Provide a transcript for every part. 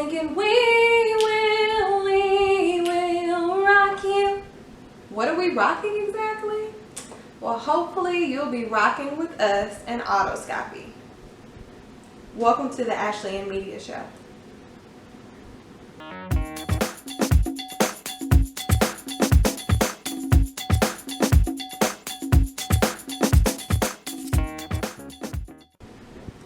singing, we will rock you. What are we rocking exactly? Well, hopefully you'll be rocking with us and Autoscopy. Welcome to the Ashley and Media Show.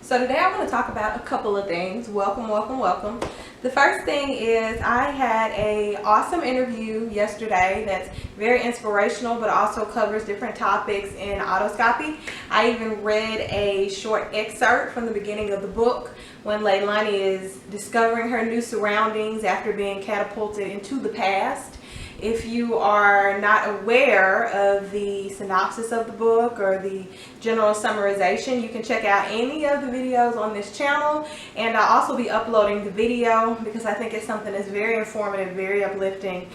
So today I want to talk about a couple of things. Welcome, welcome, welcome. The first thing is I had an awesome interview yesterday that's very inspirational, but also covers different topics in Autoscopy. I even read a short excerpt from the beginning of the book when Leilani is discovering her new surroundings after being catapulted into the past. If you are not aware of the synopsis of the book or the general summarization, you can check out any of the videos on this channel, and I'll also be uploading the video because I think it's something that's very informative, very uplifting.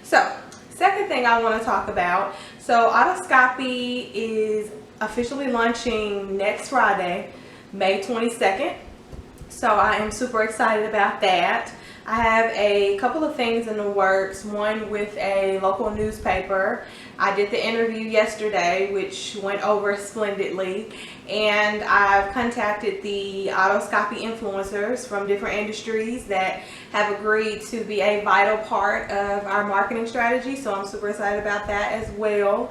So, second thing I want to talk about, so Autoscopy is officially launching next Friday, May 22nd. So I am super excited about that. I have a couple of things in the works, one with a local newspaper. I did the interview yesterday, which went over splendidly, and I've contacted the Autoscopy influencers from different industries that have agreed to be a vital part of our marketing strategy, so I'm super excited about that as well.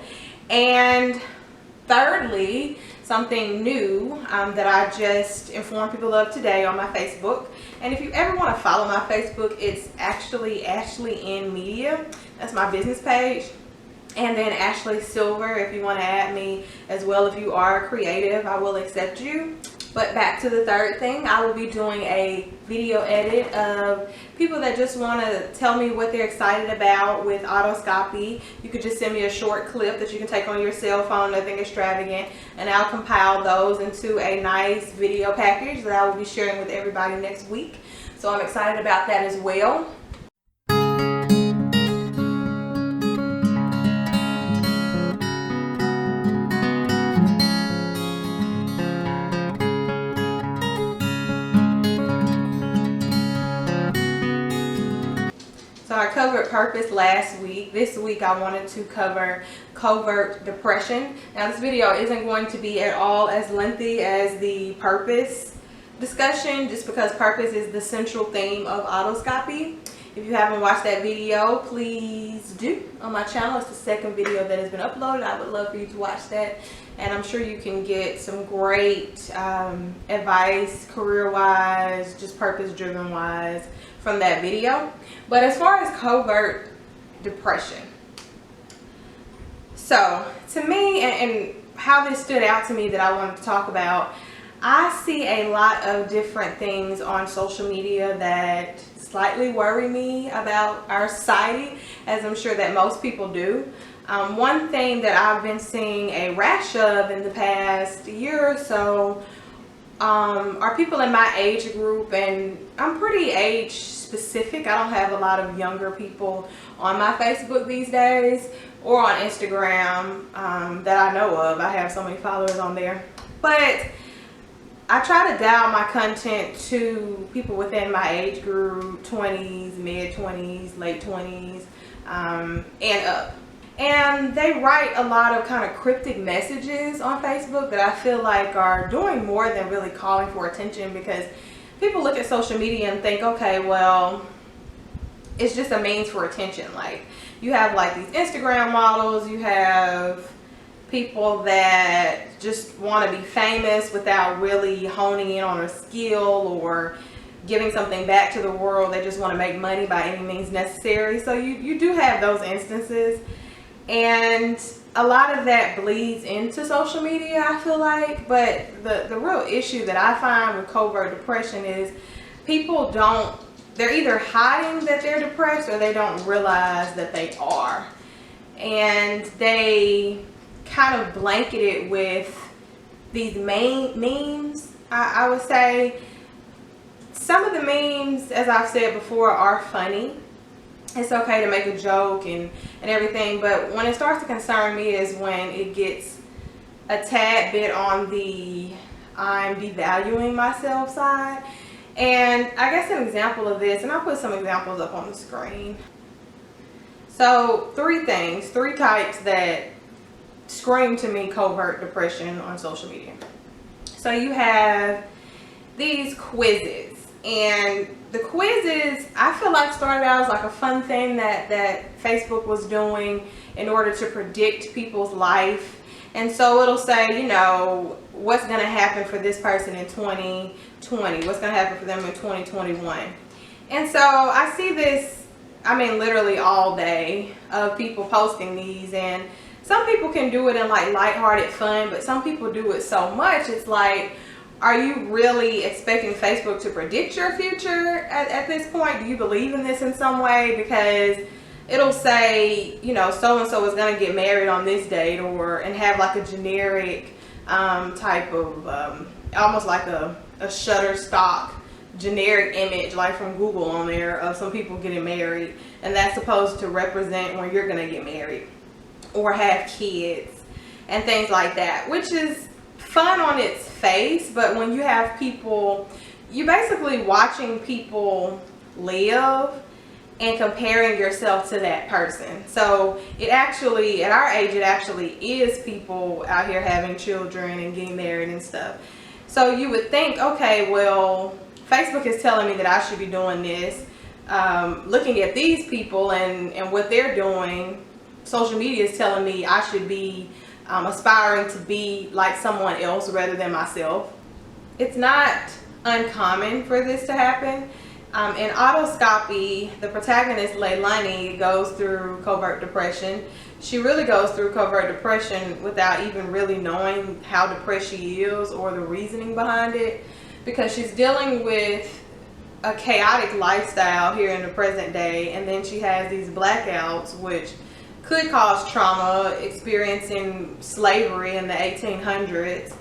And thirdly, something new that I just informed people of today on my Facebook. And if you ever want to follow my Facebook, it's actually Ashley in Media. That's my business page. And then Ashley Silver, if you want to add me as well. If you are creative, I will accept you. But back to the third thing, I will be doing a video edit of people that just want to tell me what they're excited about with Autoscopy. You could just send me a short clip that you can take on your cell phone, nothing extravagant, and I'll compile those into a nice video package that I will be sharing with everybody next week. So I'm excited about that as well. So I covered purpose last week. This week I wanted to cover covert depression. Now this video isn't going to be at all as lengthy as the purpose discussion, just because purpose is the central theme of Autoscopy. If you haven't watched that video, please do on my channel. It's the second video that has been uploaded. I would love for you to watch that, and I'm sure you can get some great advice career-wise, just purpose-driven wise from that video. But as far as covert depression, so to me, and how this stood out to me that I wanted to talk about, I see a lot of different things on social media that slightly worry me about our society, as I'm sure that most people do. One thing that I've been seeing a rash of in the past year or so are people in my age group, and I'm pretty age specific. I don't have a lot of younger people on my Facebook these days or on Instagram that I know of. I have so many followers on there, but I try to dial my content to people within my age group, 20s, mid 20s, late 20s, and up. And they write a lot of kind of cryptic messages on Facebook that I feel like are doing more than really calling for attention, because people look at social media and think, okay, well, it's just a means for attention. Like, you have like these Instagram models, you have people that just want to be famous without really honing in on a skill or giving something back to the world. They just want to make money by any means necessary. So you do have those instances. And a lot of that bleeds into social media, I feel like. But the real issue that I find with covert depression is people they're either hiding that they're depressed, or they don't realize that they are. And they kind of blanket it with these memes, I would say. Some of the memes, as I've said before, are funny. It's okay to make a joke and everything, but when it starts to concern me is when it gets a tad bit on the I'm devaluing myself side. And I guess an example of this, and I'll put some examples up on the screen. So three types that scream to me covert depression on social media. So you have these quizzes, and the quizzes I feel like started out as like a fun thing that Facebook was doing in order to predict people's life. And so it'll say, you know, what's going to happen for this person in 2020, what's going to happen for them in 2021. And so I see this, I mean, literally all day of people posting these, and some people can do it in like lighthearted fun, but some people do it so much, it's like, are you really expecting Facebook to predict your future at this point? Do you believe in this in some way? Because it'll say, you know, so-and-so is going to get married on this date, and have like a generic type of, almost like a Shutterstock generic image like from Google on there of some people getting married, and that's supposed to represent when you're going to get married or have kids and things like that, which is fun on its face. But when you have people, you're basically watching people live and comparing yourself to that person. So it actually, at our age, it actually is people out here having children and getting married and stuff. So you would think, okay, well, Facebook is telling me that I should be doing this. Looking at these people and what they're doing, social media is telling me I should be aspiring to be like someone else rather than myself. It's not uncommon for this to happen. In Autoscopy, the protagonist, Leilani, goes through covert depression. She really goes through covert depression without even really knowing how depressed she is or the reasoning behind it, because she's dealing with a chaotic lifestyle here in the present day, and then she has these blackouts which could cause trauma, experiencing slavery in the 1800s.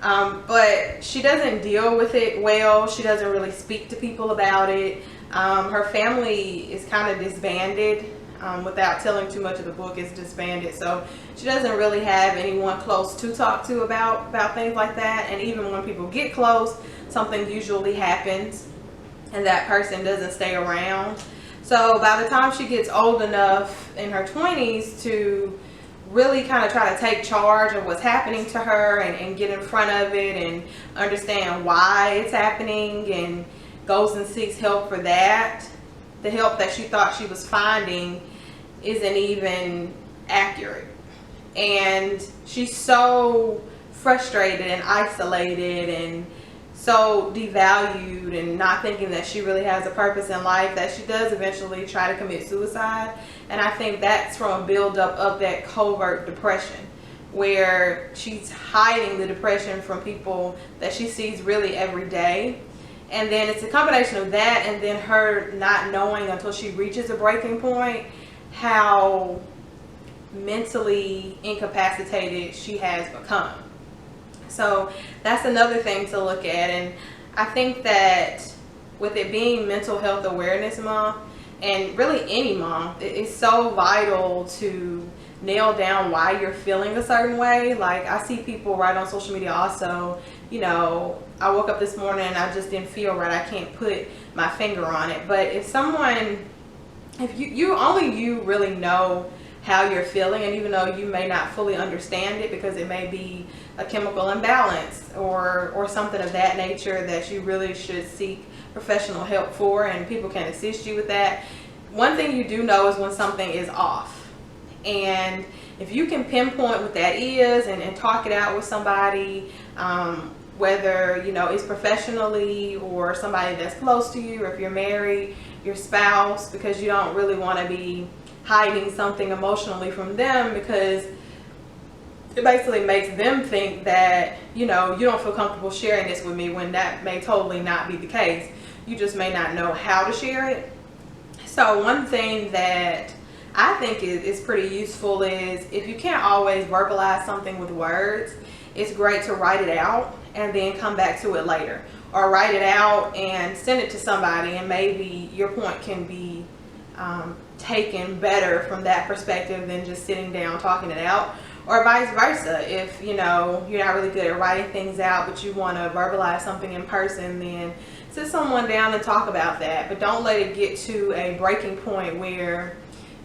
But she doesn't deal with it well. She doesn't really speak to people about it. Her family is kind of disbanded. Without telling too much of the book, it's disbanded. So she doesn't really have anyone close to talk to about things like that. And even when people get close, something usually happens and that person doesn't stay around. So by the time she gets old enough in her 20s to really kind of try to take charge of what's happening to her and get in front of it and understand why it's happening, and goes and seeks help for that, the help that she thought she was finding isn't even accurate. And she's so frustrated and isolated and so devalued and not thinking that she really has a purpose in life that she does eventually try to commit suicide. And I think that's from a buildup of that covert depression, where she's hiding the depression from people that she sees really every day. And then it's a combination of that and then her not knowing until she reaches a breaking point how mentally incapacitated she has become. So that's another thing to look at. And I think that with it being Mental Health Awareness Month, and really any month, it's so vital to nail down why you're feeling a certain way. Like, I see people write on social media also, you know, I woke up this morning and I just didn't feel right. I can't put my finger on it. But if you really know how you're feeling, and even though you may not fully understand it because it may be a chemical imbalance or something of that nature that you really should seek professional help for, and people can assist you with that. One thing you do know is when something is off, and if you can pinpoint what that is and talk it out with somebody, whether, you know, it's professionally or somebody that's close to you, or if you're married, your spouse, because you don't really want to be hiding something emotionally from them, because it basically makes them think that, you know, you don't feel comfortable sharing this with me, when that may totally not be the case. You just may not know how to share it. So one thing that I think is pretty useful is, if you can't always verbalize something with words, it's great to write it out and then come back to it later, or write it out and send it to somebody, and maybe your point can be taken better from that perspective than just sitting down talking it out. Or vice versa, if you know you're not really good at writing things out but you want to verbalize something in person, then sit someone down and talk about that. But don't let it get to a breaking point where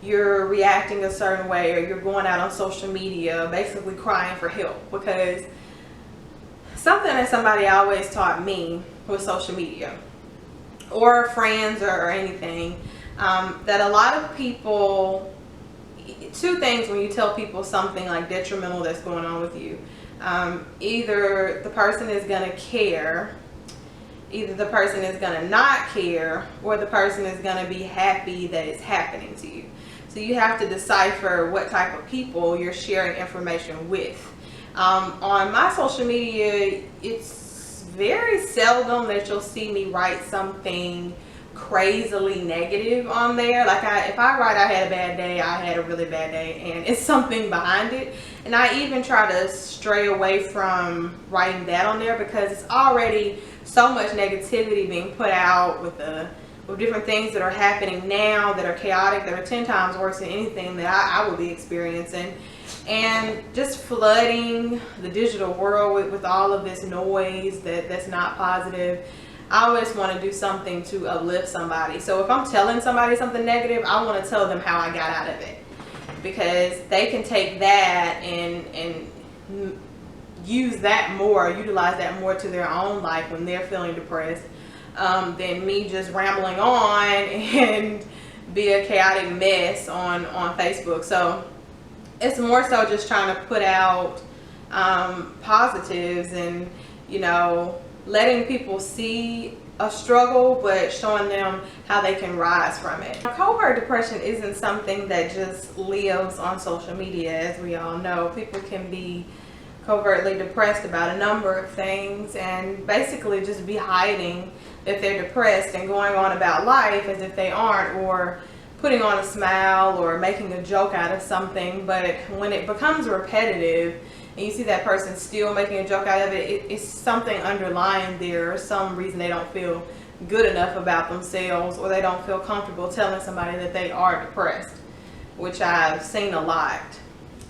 you're reacting a certain way or you're going out on social media basically crying for help. Because something that somebody always taught me with social media or friends or anything, that a lot of people, two things when you tell people something like detrimental that's going on with you. Either the person is going to care, either the person is going to not care, or the person is going to be happy that it's happening to you. So you have to decipher what type of people you're sharing information with. On my social media, it's very seldom that you'll see me write something crazily negative on there. Like if I write I had a bad day, I had a really bad day, and it's something behind it. And I even try to stray away from writing that on there because it's already so much negativity being put out with different things that are happening now that are chaotic, that are 10 times worse than anything that I would be experiencing. And just flooding the digital world with all of this noise that's not positive. I always want to do something to uplift somebody. So if I'm telling somebody something negative, I want to tell them how I got out of it, because they can take that and use that more, utilize that more to their own life when they're feeling depressed, than me just rambling on and be a chaotic mess on Facebook. So it's more so just trying to put out positives and, you know, letting people see a struggle, but showing them how they can rise from it. Covert depression isn't something that just lives on social media. As we all know, people can be covertly depressed about a number of things and basically just be hiding that they're depressed and going on about life as if they aren't, or putting on a smile or making a joke out of something. But when it becomes repetitive and you see that person still making a joke out of it, it's something underlying there, or some reason they don't feel good enough about themselves, or they don't feel comfortable telling somebody that they are depressed, which I've seen a lot.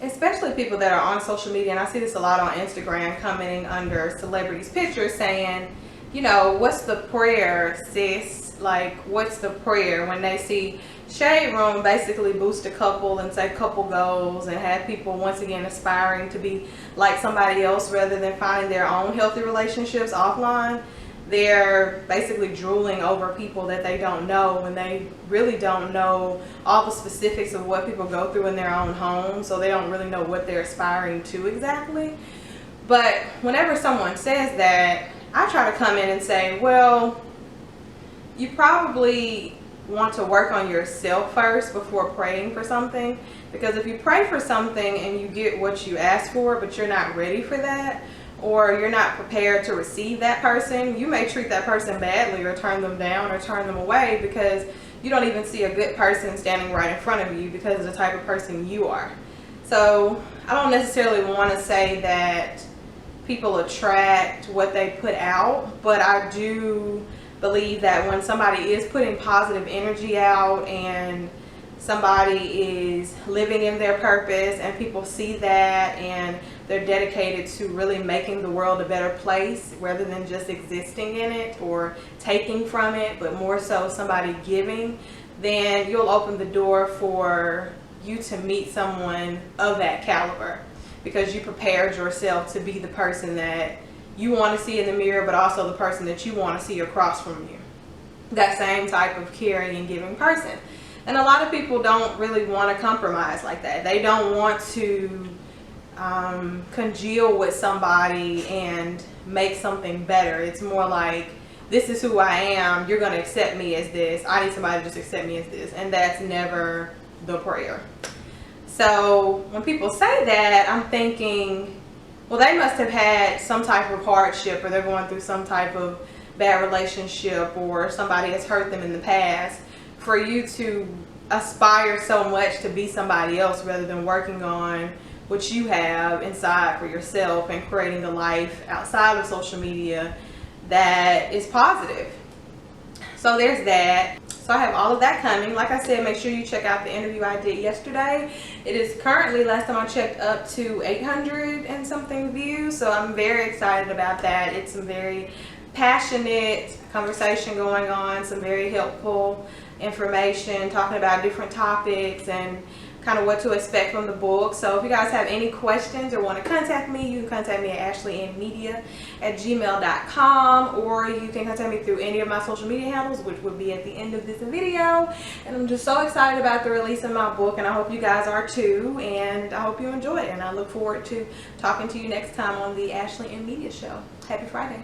Especially people that are on social media, and I see this a lot on Instagram, commenting under celebrities' pictures saying, you know, what's the prayer, sis? Like, what's the prayer? When they see Shade Room basically boost a couple and say couple goals and have people once again aspiring to be like somebody else rather than finding their own healthy relationships offline, they're basically drooling over people that they don't know when they really don't know all the specifics of what people go through in their own home, so they don't really know what they're aspiring to exactly. But whenever someone says that, I try to come in and say, well, you probably want to work on yourself first before praying for something. Because if you pray for something and you get what you asked for, but you're not ready for that, or you're not prepared to receive that person, you may treat that person badly or turn them down or turn them away because you don't even see a good person standing right in front of you because of the type of person you are. So I don't necessarily want to say that people attract what they put out, but I do believe that when somebody is putting positive energy out and somebody is living in their purpose and people see that and they're dedicated to really making the world a better place rather than just existing in it or taking from it, but more so somebody giving, then you'll open the door for you to meet someone of that caliber because you prepared yourself to be the person that you want to see in the mirror, but also the person that you want to see across from you. That same type of caring and giving person. And a lot of people don't really want to compromise like that. They don't want to congeal with somebody and make something better. It's more like, this is who I am, you're going to accept me as this, I need somebody to just accept me as this. And that's never the prayer. So when people say that, I'm thinking, well, they must have had some type of hardship, or they're going through some type of bad relationship, or somebody has hurt them in the past, for you to aspire so much to be somebody else rather than working on what you have inside for yourself and creating a life outside of social media that is positive. So there's that. So I have all of that coming. Like I said, make sure you check out the interview I did yesterday. It is currently, last time I checked, up to 800 and something views. So I'm very excited about that. It's some very passionate conversation going on, some very helpful information, talking about different topics and kind of what to expect from the book. So if you guys have any questions or want to contact me, you can contact me at ashleyandmedia@gmail.com, or you can contact me through any of my social media handles, which would be at the end of this video. And I'm just so excited about the release of my book, and I hope you guys are too, and I hope you enjoy it, and I look forward to talking to you next time on the Ashley and Media Show. Happy Friday.